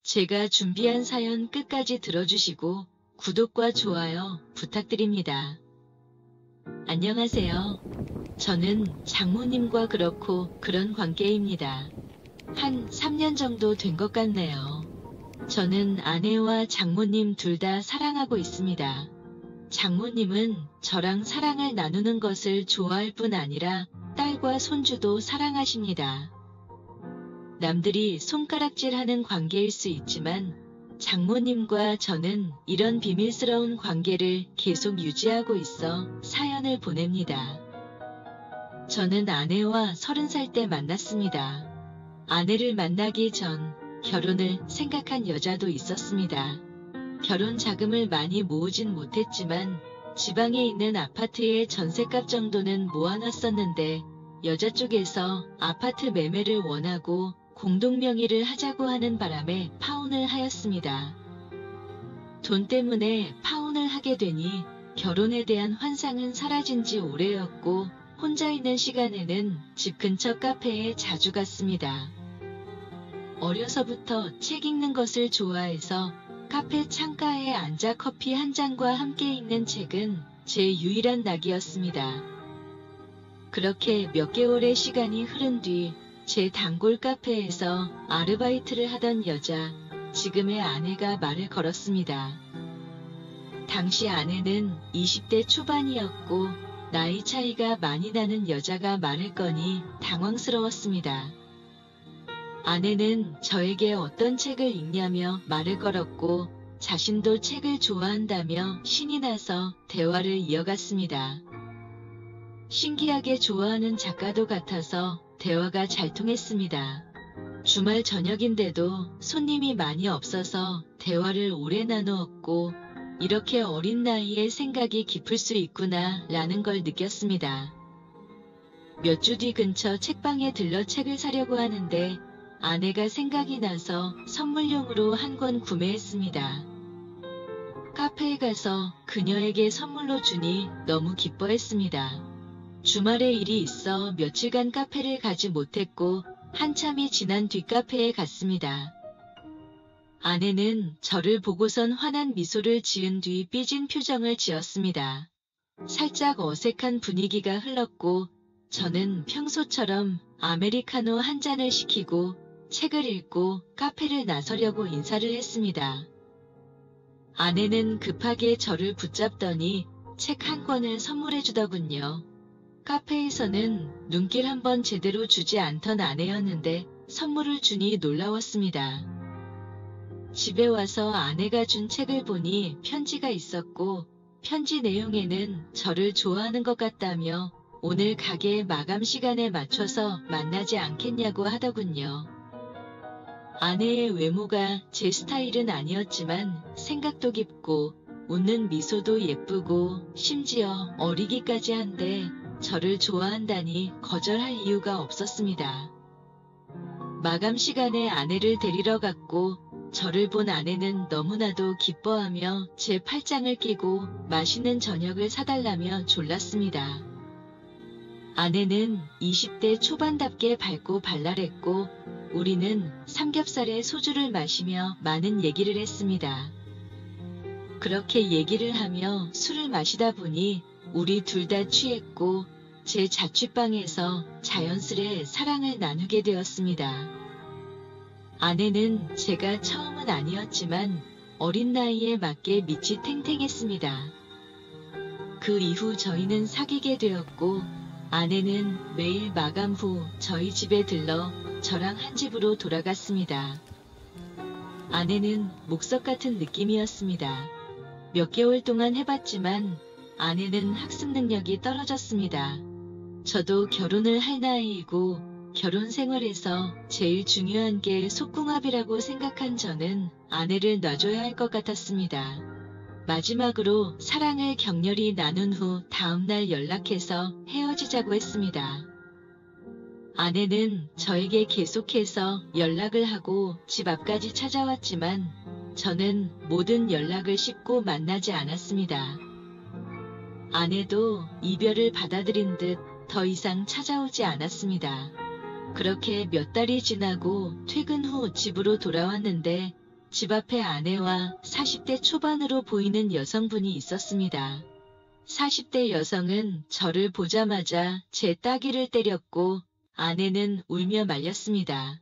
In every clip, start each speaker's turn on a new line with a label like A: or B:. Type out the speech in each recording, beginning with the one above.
A: 제가 준비한 사연 끝까지 들어주시고 구독과 좋아요 부탁드립니다. 안녕하세요. 저는 장모님과 그렇고 그런 관계입니다. 한 3년 정도 된 것 같네요. 저는 아내와 장모님 둘 다 사랑하고 있습니다. 장모님은 저랑 사랑을 나누는 것을 좋아할 뿐 아니라 딸과 손주도 사랑하십니다. 남들이 손가락질하는 관계일 수 있지만 장모님과 저는 이런 비밀스러운 관계를 계속 유지하고 있어 사연을 보냅니다. 저는 아내와 30살 때 만났습니다. 아내를 만나기 전 결혼을 생각한 여자도 있었습니다. 결혼 자금을 많이 모으진 못했지만 지방에 있는 아파트의 전셋값 정도는 모아놨었는데 여자 쪽에서 아파트 매매를 원하고 공동명의를 하자고 하는 바람에 파혼을 하였습니다. 돈 때문에 파혼을 하게 되니 결혼에 대한 환상은 사라진 지 오래였고 혼자 있는 시간에는 집 근처 카페에 자주 갔습니다. 어려서부터 책 읽는 것을 좋아해서 카페 창가에 앉아 커피 한 잔과 함께 읽는 책은 제 유일한 낙이었습니다. 그렇게 몇 개월의 시간이 흐른 뒤 제 단골 카페에서 아르바이트를 하던 여자, 지금의 아내가 말을 걸었습니다. 당시 아내는 20대 초반이었고 나이 차이가 많이 나는 여자가 말을 거니 당황스러웠습니다. 아내는 저에게 어떤 책을 읽냐며 말을 걸었고 자신도 책을 좋아한다며 신이 나서 대화를 이어갔습니다. 신기하게 좋아하는 작가도 같아서 대화가 잘 통했습니다. 주말 저녁인데도 손님이 많이 없어서 대화를 오래 나누었고 이렇게 어린 나이에 생각이 깊을 수 있구나 라는 걸 느꼈습니다. 몇 주 뒤 근처 책방에 들러 책을 사려고 하는데 아내가 생각이 나서 선물용으로 한 권 구매했습니다. 카페에 가서 그녀에게 선물로 주니 너무 기뻐했습니다. 주말에 일이 있어 며칠간 카페를 가지 못했고 한참이 지난 뒤 카페에 갔습니다. 아내는 저를 보고선 환한 미소를 지은 뒤 삐진 표정을 지었습니다. 살짝 어색한 분위기가 흘렀고 저는 평소처럼 아메리카노 한 잔을 시키고 책을 읽고 카페를 나서려고 인사를 했습니다. 아내는 급하게 저를 붙잡더니 책 한 권을 선물해 주더군요. 카페에서는 눈길 한번 제대로 주지 않던 아내였는데 선물을 주니 놀라웠습니다. 집에 와서 아내가 준 책을 보니 편지가 있었고 편지 내용에는 저를 좋아하는 것 같다며 오늘 가게 마감 시간에 맞춰서 만나지 않겠냐고 하더군요. 아내의 외모가 제 스타일은 아니었지만 생각도 깊고 웃는 미소도 예쁘고 심지어 어리기까지 한데 저를 좋아한다니 거절할 이유가 없었습니다. 마감 시간에 아내를 데리러 갔고 저를 본 아내는 너무나도 기뻐하며 제 팔짱을 끼고 맛있는 저녁을 사달라며 졸랐습니다. 아내는 20대 초반답게 밝고 발랄했고 우리는 삼겹살에 소주를 마시며 많은 얘기를 했습니다. 그렇게 얘기를 하며 술을 마시다 보니 우리 둘 다 취했고 제 자취방에서 자연스레 사랑을 나누게 되었습니다. 아내는 제가 처음은 아니었지만 어린 나이에 맞게 밑이 탱탱했습니다. 그 이후 저희는 사귀게 되었고 아내는 매일 마감 후 저희 집에 들러 저랑 한 집으로 돌아갔습니다. 아내는 목석 같은 느낌이었습니다. 몇 개월 동안 해봤지만 아내는 학습 능력이 떨어졌습니다. 저도 결혼을 할 나이이고 결혼 생활에서 제일 중요한 게 속궁합이라고 생각한 저는 아내를 놔줘야 할 것 같았습니다. 마지막으로 사랑을 격렬히 나눈 후 다음날 연락해서 헤어지자고 했습니다. 아내는 저에게 계속해서 연락을 하고 집 앞까지 찾아왔지만 저는 모든 연락을 씹고 만나지 않았습니다. 아내도 이별을 받아들인 듯 더 이상 찾아오지 않았습니다. 그렇게 몇 달이 지나고 퇴근 후 집으로 돌아왔는데 집 앞에 아내와 40대 초반으로 보이는 여성분이 있었습니다. 40대 여성은 저를 보자마자 제 따귀를 때렸고 아내는 울며 말렸습니다.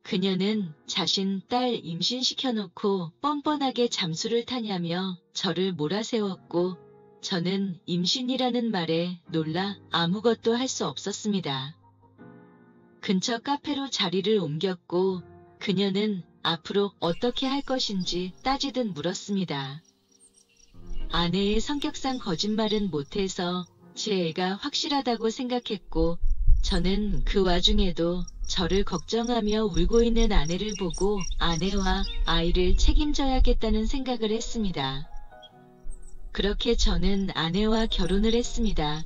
A: 그녀는 자신 딸 임신시켜놓고 뻔뻔하게 잠수를 타냐며 저를 몰아세웠고 저는 임신이라는 말에 놀라 아무것도 할 수 없었습니다. 근처 카페로 자리를 옮겼고 그녀는 앞으로 어떻게 할 것인지 따지듯 물었습니다. 아내의 성격상 거짓말은 못해서 제 애가 확실하다고 생각했고 저는 그 와중에도 저를 걱정하며 울고 있는 아내를 보고 아내와 아이를 책임져야겠다는 생각을 했습니다. 그렇게 저는 아내와 결혼을 했습니다.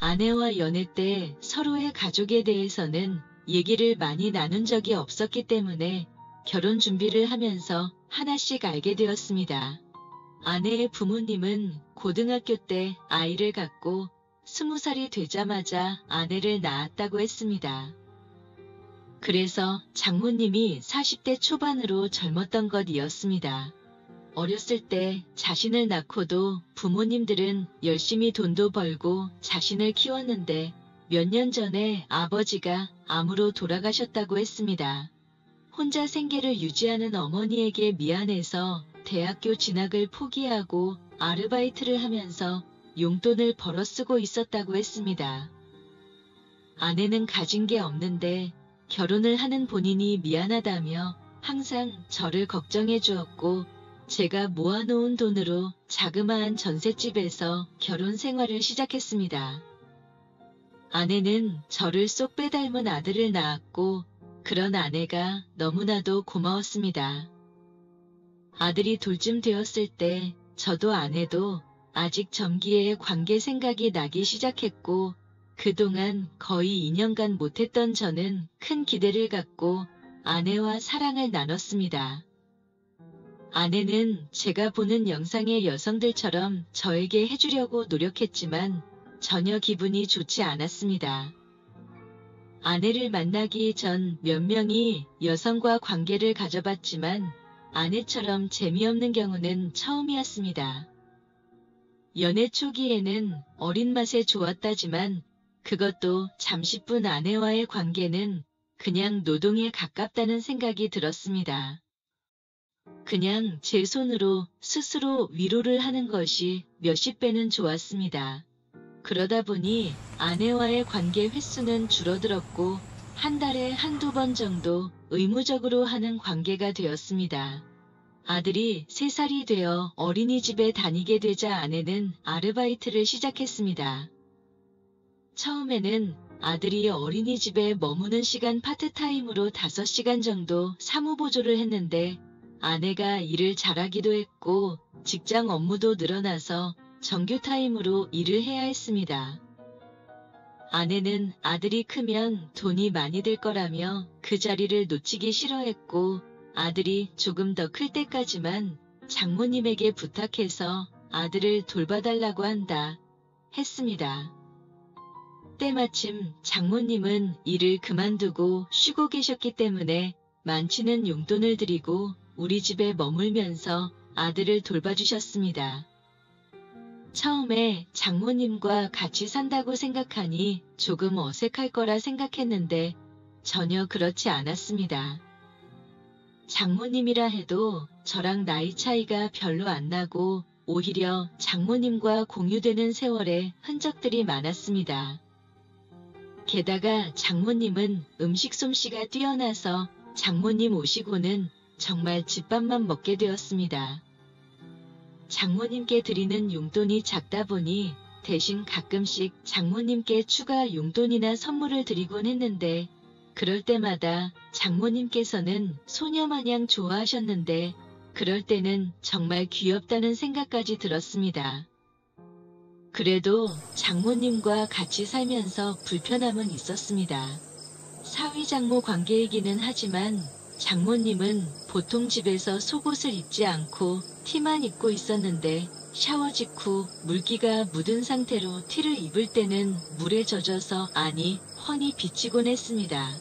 A: 아내와 연애 때 서로의 가족에 대해서는 얘기를 많이 나눈 적이 없었기 때문에 결혼 준비를 하면서 하나씩 알게 되었습니다. 아내의 부모님은 고등학교 때 아이를 갖고 20살이 되자마자 아내를 낳았다고 했습니다. 그래서 장모님이 40대 초반으로 젊었던 것이었습니다. 어렸을 때 자신을 낳고도 부모님들은 열심히 돈도 벌고 자신을 키웠는데 몇 년 전에 아버지가 암으로 돌아가셨다고 했습니다. 혼자 생계를 유지하는 어머니에게 미안해서 대학교 진학을 포기하고 아르바이트를 하면서 용돈을 벌어 쓰고 있었다고 했습니다. 아내는 가진 게 없는데 결혼을 하는 본인이 미안하다며 항상 저를 걱정해 주었고 제가 모아놓은 돈으로 자그마한 전셋집에서 결혼 생활을 시작했습니다. 아내는 저를 쏙 빼닮은 아들을 낳았고 그런 아내가 너무나도 고마웠습니다. 아들이 돌쯤 되었을 때 저도 아내도 아직 점기의 관계 생각이 나기 시작했고 그동안 거의 2년간 못했던 저는 큰 기대를 갖고 아내와 사랑을 나눴습니다. 아내는 제가 보는 영상의 여성들처럼 저에게 해주려고 노력했지만 전혀 기분이 좋지 않았습니다. 아내를 만나기 전 몇 명이 여성과 관계를 가져봤지만 아내처럼 재미없는 경우는 처음이었습니다. 연애 초기에는 어린 맛에 좋았다지만 그것도 잠시뿐 아내와의 관계는 그냥 노동에 가깝다는 생각이 들었습니다. 그냥 제 손으로 스스로 위로를 하는 것이 몇십 배는 좋았습니다. 그러다 보니 아내와의 관계 횟수는 줄어들었고 한 달에 한두 번 정도 의무적으로 하는 관계가 되었습니다. 아들이 3살이 되어 어린이집에 다니게 되자 아내는 아르바이트를 시작했습니다. 처음에는 아들이 어린이집에 머무는 시간 파트타임으로 5시간 정도 사무보조를 했는데 아내가 일을 잘하기도 했고 직장 업무도 늘어나서 정규 타임으로 일을 해야 했습니다. 아내는 아들이 크면 돈이 많이 들 거라며 그 자리를 놓치기 싫어했고 아들이 조금 더 클 때까지만 장모님에게 부탁해서 아들을 돌봐달라고 한다 했습니다. 때마침 장모님은 일을 그만두고 쉬고 계셨기 때문에 많지는 용돈을 드리고 우리 집에 머물면서 아들을 돌봐주셨습니다. 처음에 장모님과 같이 산다고 생각하니 조금 어색할 거라 생각했는데 전혀 그렇지 않았습니다. 장모님이라 해도 저랑 나이 차이가 별로 안 나고 오히려 장모님과 공유되는 세월에 흔적들이 많았습니다. 게다가 장모님은 음식 솜씨가 뛰어나서 장모님 오시고는 정말 집밥만 먹게 되었습니다. 장모님께 드리는 용돈이 작다 보니 대신 가끔씩 장모님께 추가 용돈이나 선물을 드리곤 했는데 그럴 때마다 장모님께서는 소녀마냥 좋아하셨는데 그럴 때는 정말 귀엽다는 생각까지 들었습니다. 그래도 장모님과 같이 살면서 불편함은 있었습니다. 사위장모 관계이기는 하지만 장모님은 보통 집에서 속옷을 입지 않고 티만 입고 있었는데 샤워 직후 물기가 묻은 상태로 티를 입을 때는 물에 젖어서 안이 훤히 비치곤 했습니다.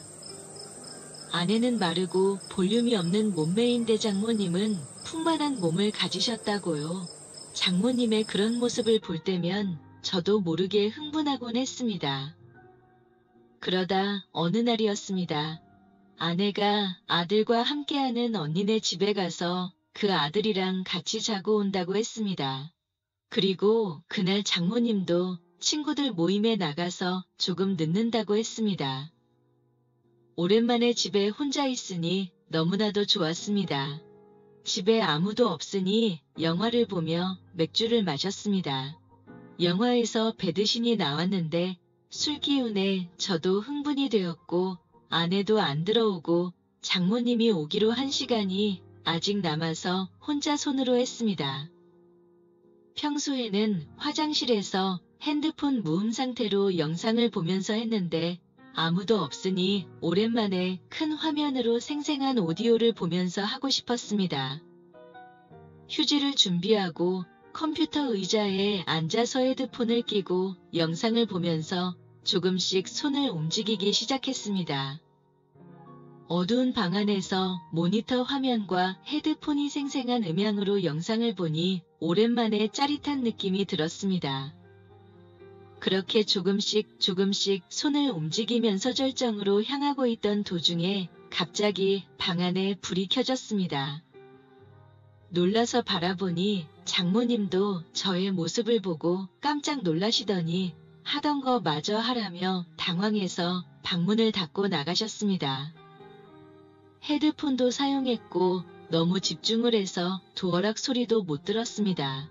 A: 아내는 마르고 볼륨이 없는 몸매인데 장모님은 풍만한 몸을 가지셨다고요. 장모님의 그런 모습을 볼 때면 저도 모르게 흥분하곤 했습니다. 그러다 어느 날이었습니다. 아내가 아들과 함께하는 언니네 집에 가서 그 아들이랑 같이 자고 온다고 했습니다. 그리고 그날 장모님도 친구들 모임에 나가서 조금 늦는다고 했습니다. 오랜만에 집에 혼자 있으니 너무나도 좋았습니다. 집에 아무도 없으니 영화를 보며 맥주를 마셨습니다. 영화에서 배드신이 나왔는데 술 기운에 저도 흥분이 되었고 아내도 안 들어오고 장모님이 오기로 한 시간이 아직 남아서 혼자 손으로 했습니다. 평소에는 화장실에서 핸드폰 무음 상태로 영상을 보면서 했는데 아무도 없으니 오랜만에 큰 화면으로 생생한 오디오를 보면서 하고 싶었습니다. 휴지를 준비하고 컴퓨터 의자에 앉아서 헤드폰을 끼고 영상을 보면서 조금씩 손을 움직이기 시작했습니다. 어두운 방 안에서 모니터 화면과 헤드폰이 생생한 음향으로 영상을 보니 오랜만에 짜릿한 느낌이 들었습니다. 그렇게 조금씩 손을 움직이면서 절정으로 향하고 있던 도중에 갑자기 방 안에 불이 켜졌습니다. 놀라서 바라보니 장모님도 저의 모습을 보고 깜짝 놀라시더니 하던 거 마저 하라며 당황해서 방문을 닫고 나가셨습니다. 헤드폰도 사용했고 너무 집중을 해서 도어락 소리도 못 들었습니다.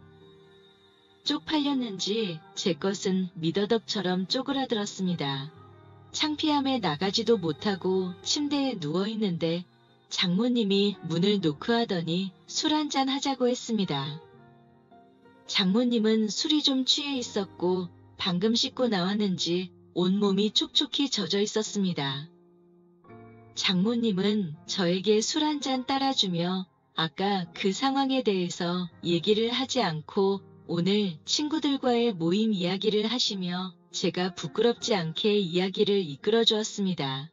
A: 쪽팔렸는지 제 것은 미더덕처럼 쪼그라들었습니다. 창피함에 나가지도 못하고 침대에 누워있는데 장모님이 문을 노크하더니 술 한잔 하자고 했습니다. 장모님은 술이 좀 취해 있었고 방금 씻고 나왔는지 온몸이 촉촉히 젖어 있었습니다. 장모님은 저에게 술 한잔 따라주며 아까 그 상황에 대해서 얘기를 하지 않고 오늘 친구들과의 모임 이야기를 하시며 제가 부끄럽지 않게 이야기를 이끌어 주었습니다.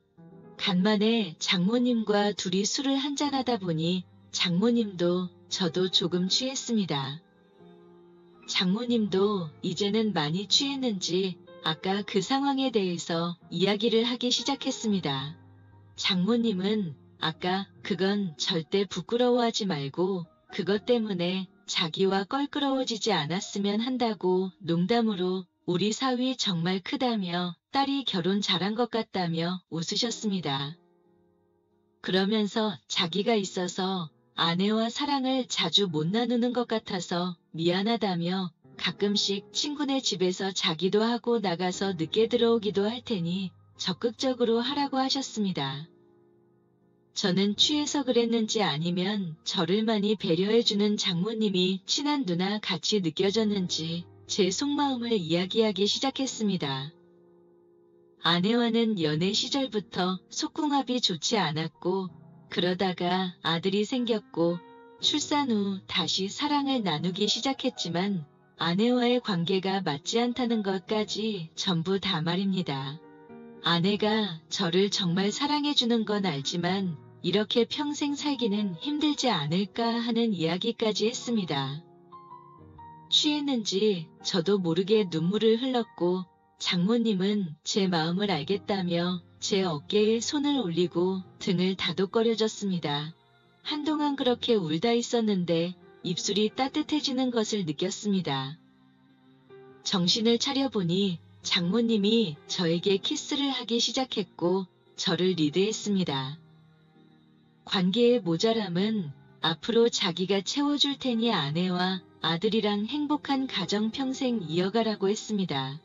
A: 간만에 장모님과 둘이 술을 한잔하다 보니 장모님도 저도 조금 취했습니다. 장모님도 이제는 많이 취했는지 아까 그 상황에 대해서 이야기를 하기 시작했습니다. 장모님은 아까 그건 절대 부끄러워하지 말고 그것 때문에 자기와 껄끄러워지지 않았으면 한다고 농담으로 우리 사위 정말 크다며 딸이 결혼 잘한 것 같다며 웃으셨습니다. 그러면서 자기가 있어서 아내와 사랑을 자주 못 나누는 것 같아서 미안하다며 가끔씩 친구네 집에서 자기도 하고 나가서 늦게 들어오기도 할 테니 적극적으로 하라고 하셨습니다. 저는 취해서 그랬는지 아니면 저를 많이 배려해주는 장모님이 친한 누나 같이 느껴졌는지 제 속마음을 이야기하기 시작했습니다. 아내와는 연애 시절부터 속궁합이 좋지 않았고 그러다가 아들이 생겼고 출산 후 다시 사랑을 나누기 시작했지만 아내와의 관계가 맞지 않다는 것까지 전부 다 말입니다. 아내가 저를 정말 사랑해주는 건 알지만 이렇게 평생 살기는 힘들지 않을까 하는 이야기까지 했습니다. 취했는지 저도 모르게 눈물을 흘렸고 장모님은 제 마음을 알겠다며 제 어깨에 손을 올리고 등을 다독거려줬습니다. 한동안 그렇게 울다 있었는데 입술이 따뜻해지는 것을 느꼈습니다. 정신을 차려보니 장모님이 저에게 키스를 하기 시작했고 저를 리드했습니다. 관계의 모자람은 앞으로 자기가 채워줄 테니 아내와 아들이랑 행복한 가정 평생 이어가라고 했습니다.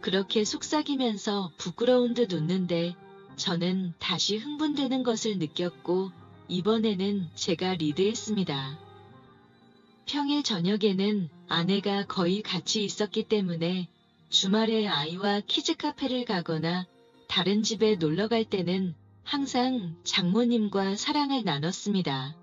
A: 그렇게 속삭이면서 부끄러운 듯 웃는데 저는 다시 흥분되는 것을 느꼈고 이번에는 제가 리드했습니다. 평일 저녁에는 아내가 거의 같이 있었기 때문에 주말에 아이와 키즈카페를 가거나 다른 집에 놀러 갈 때는 항상 장모님과 사랑을 나눴습니다.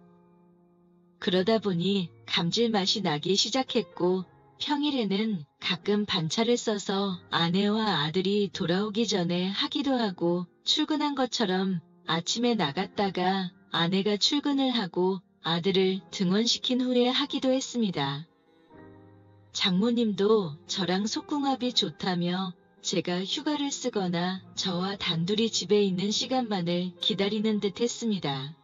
A: 그러다 보니 감질맛이 나기 시작했고 평일에는 가끔 반차를 써서 아내와 아들이 돌아오기 전에 하기도 하고 출근한 것처럼 아침에 나갔다가 아내가 출근을 하고 아들을 등원시킨 후에 하기도 했습니다. 장모님도 저랑 속궁합이 좋다며 제가 휴가를 쓰거나 저와 단둘이 집에 있는 시간만을 기다리는 듯 했습니다.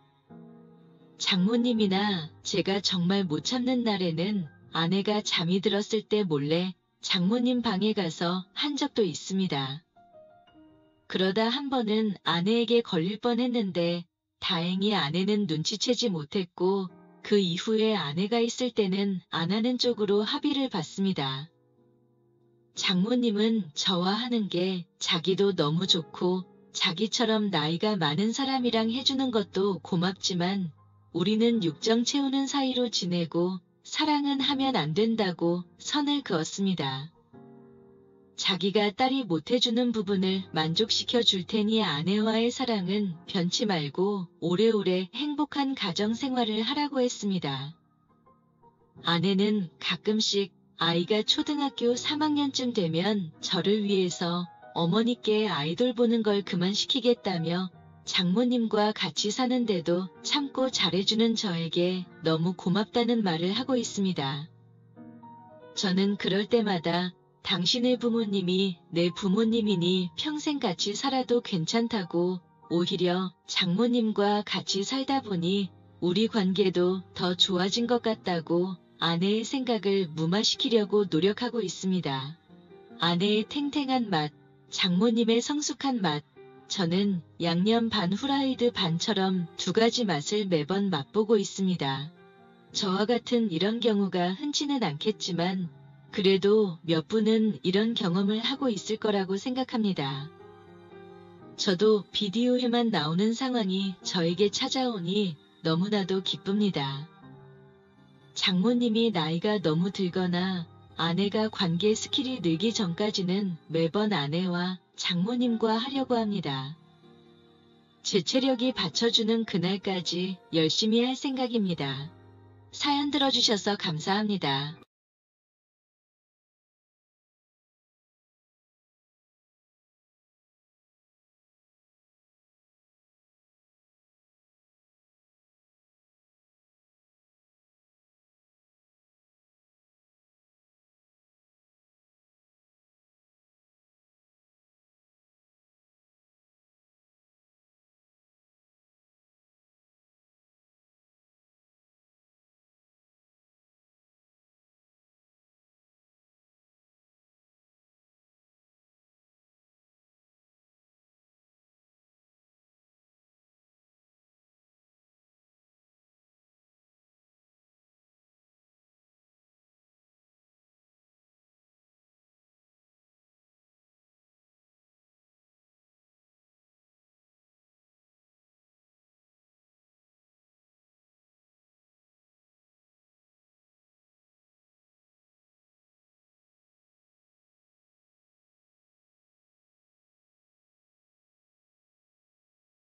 A: 장모님이나 제가 정말 못 참는 날에는 아내가 잠이 들었을 때 몰래 장모님 방에 가서 한 적도 있습니다. 그러다 한 번은 아내에게 걸릴 뻔했는데 다행히 아내는 눈치채지 못했고 그 이후에 아내가 있을 때는 안 하는 쪽으로 합의를 봤습니다. 장모님은 저와 하는 게 자기도 너무 좋고 자기처럼 나이가 많은 사람이랑 해주는 것도 고맙지만 우리는 육정 채우는 사이로 지내고 사랑은 하면 안 된다고 선을 그었습니다. 자기가 딸이 못해주는 부분을 만족시켜 줄 테니 아내와의 사랑은 변치 말고 오래오래 행복한 가정 생활을 하라고 했습니다. 아내는 가끔씩 아이가 초등학교 3학년쯤 되면 저를 위해서 어머니께 아이돌 보는 걸 그만시키겠다며 장모님과 같이 사는데도 참고 잘해주는 저에게 너무 고맙다는 말을 하고 있습니다. 저는 그럴 때마다 당신의 부모님이 내 부모님이니 평생 같이 살아도 괜찮다고 오히려 장모님과 같이 살다 보니 우리 관계도 더 좋아진 것 같다고 아내의 생각을 무마시키려고 노력하고 있습니다. 아내의 탱탱한 맛, 장모님의 성숙한 맛, 저는 양념 반 후라이드 반처럼 두 가지 맛을 매번 맛보고 있습니다. 저와 같은 이런 경우가 흔치는 않겠지만 그래도 몇 분은 이런 경험을 하고 있을 거라고 생각합니다. 저도 비디오에만 나오는 상황이 저에게 찾아오니 너무나도 기쁩니다. 장모님이 나이가 너무 들거나 아내가 관계 스킬이 늘기 전까지는 매번 아내와 장모님과 하려고 합니다. 제 체력이 받쳐주는 그날까지 열심히 할 생각입니다. 사연 들어주셔서 감사합니다.